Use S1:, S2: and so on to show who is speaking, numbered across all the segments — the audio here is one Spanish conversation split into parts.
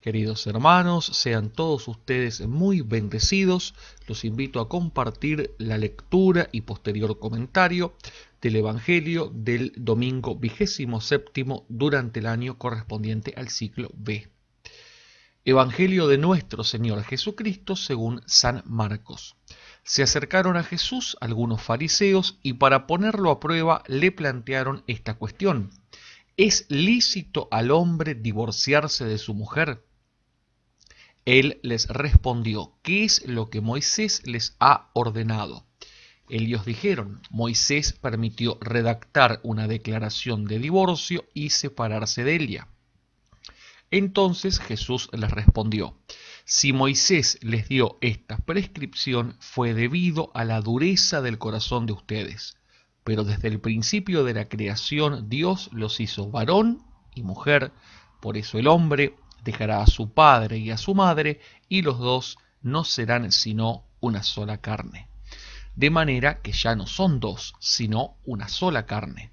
S1: Queridos hermanos, sean todos ustedes muy bendecidos. Los invito a compartir la lectura y posterior comentario del Evangelio del domingo 27º durante el año correspondiente al ciclo B. Evangelio de nuestro Señor Jesucristo según San Marcos. Se acercaron a Jesús algunos fariseos y para ponerlo a prueba le plantearon esta cuestión: ¿es lícito al hombre divorciarse de su mujer? Él les respondió: ¿qué es lo que Moisés les ha ordenado? Ellos dijeron: Moisés permitió redactar una declaración de divorcio y separarse de ella. Entonces Jesús les respondió: si Moisés les dio esta prescripción fue debido a la dureza del corazón de ustedes, pero desde el principio de la creación Dios los hizo varón y mujer. Por eso el hombre dejará a su padre y a su madre, y los dos no serán sino una sola carne. De manera que ya no son dos, sino una sola carne.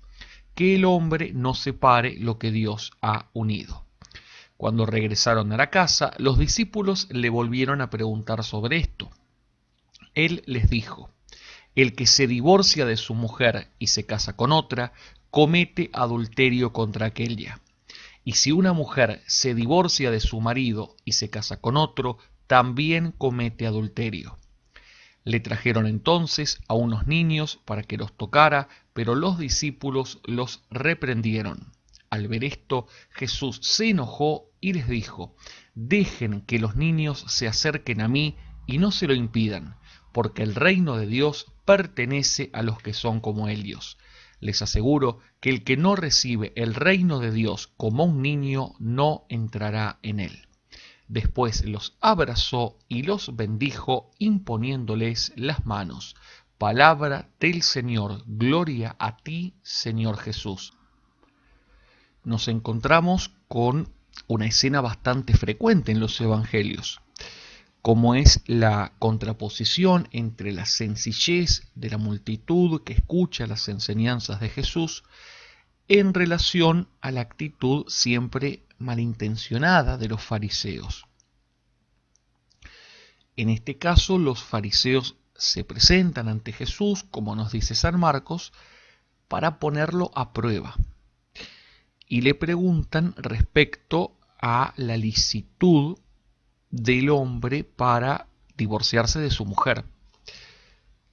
S1: Que el hombre no separe lo que Dios ha unido. Cuando regresaron a la casa, los discípulos le volvieron a preguntar sobre esto. Él les dijo: el que se divorcia de su mujer y se casa con otra, comete adulterio contra aquella. Y si una mujer se divorcia de su marido y se casa con otro, también comete adulterio. Le trajeron entonces a unos niños para que los tocara, pero los discípulos los reprendieron. Al ver esto, Jesús se enojó y les dijo: dejen que los niños se acerquen a mí y no se lo impidan, porque el reino de Dios pertenece a los que son como ellos. Les aseguro que el que no recibe el reino de Dios como un niño no entrará en él. Después los abrazó y los bendijo imponiéndoles las manos. Palabra del Señor. Gloria a ti, Señor Jesús. Nos encontramos con una escena bastante frecuente en los evangelios, como es la contraposición entre la sencillez de la multitud que escucha las enseñanzas de Jesús en relación a la actitud siempre malintencionada de los fariseos. En este caso, los fariseos se presentan ante Jesús, como nos dice San Marcos, para ponerlo a prueba, y le preguntan respecto a la licitud del hombre para divorciarse de su mujer.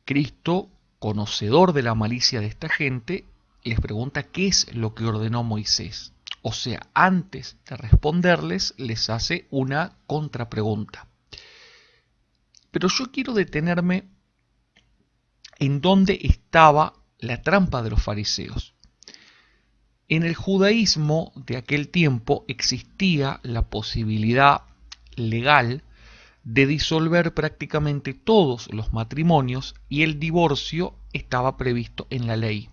S1: Cristo, conocedor de la malicia de esta gente, les pregunta qué es lo que ordenó Moisés. O sea, antes de responderles, les hace una contrapregunta. Pero yo quiero detenerme en dónde estaba la trampa de los fariseos. En el judaísmo de aquel tiempo existía la posibilidad legal de disolver prácticamente todos los matrimonios y el divorcio estaba previsto en la ley.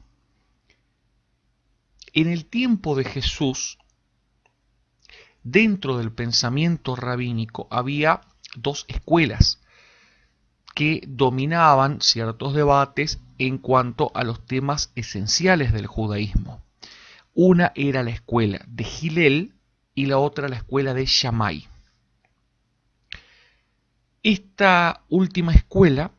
S1: En el tiempo de Jesús, dentro del pensamiento rabínico había dos escuelas que dominaban ciertos debates en cuanto a los temas esenciales del judaísmo. Una era la escuela de Hillel y la otra la escuela de Shammai. Esta última escuela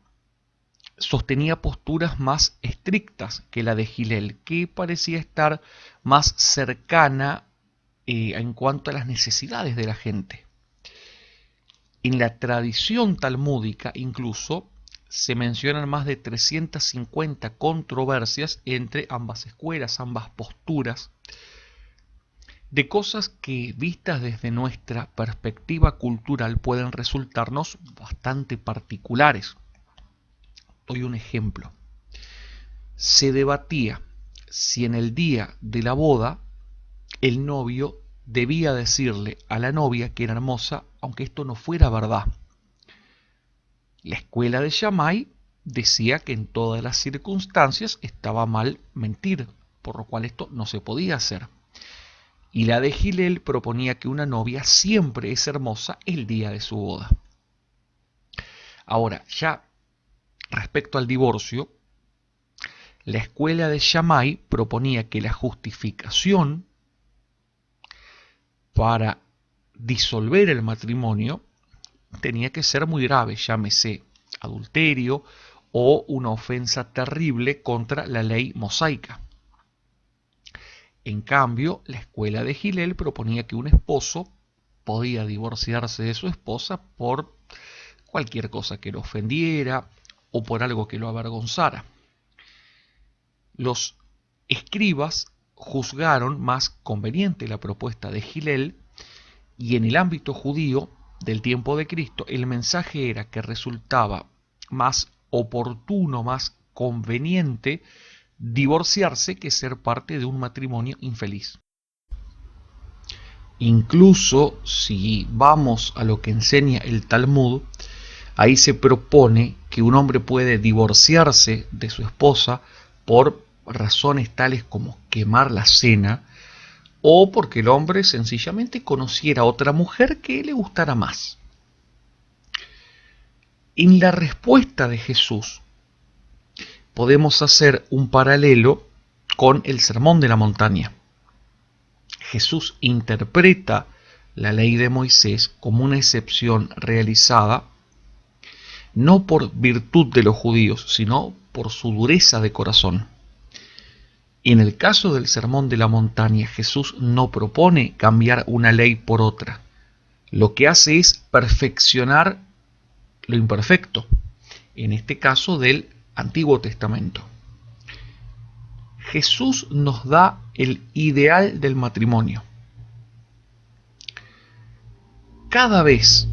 S1: sostenía posturas más estrictas que la de Hillel, que parecía estar más cercana en cuanto a las necesidades de la gente. En la tradición talmúdica incluso se mencionan más de 350 controversias entre ambas escuelas, ambas posturas, de cosas que vistas desde nuestra perspectiva cultural pueden resultarnos bastante particulares. Doy un ejemplo. Se debatía si en el día de la boda el novio debía decirle a la novia que era hermosa, aunque esto no fuera verdad. La escuela de Shammai decía que en todas las circunstancias estaba mal mentir, por lo cual esto no se podía hacer. Y la de Hillel proponía que una novia siempre es hermosa el día de su boda. Ahora, ya respecto al divorcio, la escuela de Shammai proponía que la justificación para disolver el matrimonio tenía que ser muy grave, llámese adulterio o una ofensa terrible contra la ley mosaica. En cambio, la escuela de Hillel proponía que un esposo podía divorciarse de su esposa por cualquier cosa que lo ofendiera o por algo que lo avergonzara. Los escribas juzgaron más conveniente la propuesta de Hillel, y en el ámbito judío del tiempo de Cristo el mensaje era que resultaba más oportuno, más conveniente divorciarse que ser parte de un matrimonio infeliz. Incluso si vamos a lo que enseña el Talmud, ahí se propone que un hombre puede divorciarse de su esposa por razones tales como quemar la cena, o porque el hombre sencillamente conociera a otra mujer que le gustara más. En la respuesta de Jesús podemos hacer un paralelo con el Sermón de la Montaña. Jesús interpreta la ley de Moisés como una excepción realizada no por virtud de los judíos, sino por su dureza de corazón. En el caso del Sermón de la Montaña, Jesús no propone cambiar una ley por otra. Lo que hace es perfeccionar lo imperfecto, en este caso del Antiguo Testamento. Jesús nos da el ideal del matrimonio. Cada vez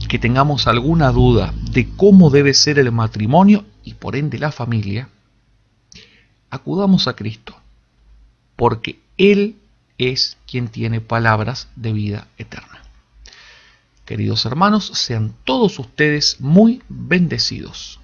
S1: que tengamos alguna duda de cómo debe ser el matrimonio y por ende la familia, acudamos a Cristo, porque Él es quien tiene palabras de vida eterna. Queridos hermanos, sean todos ustedes muy bendecidos.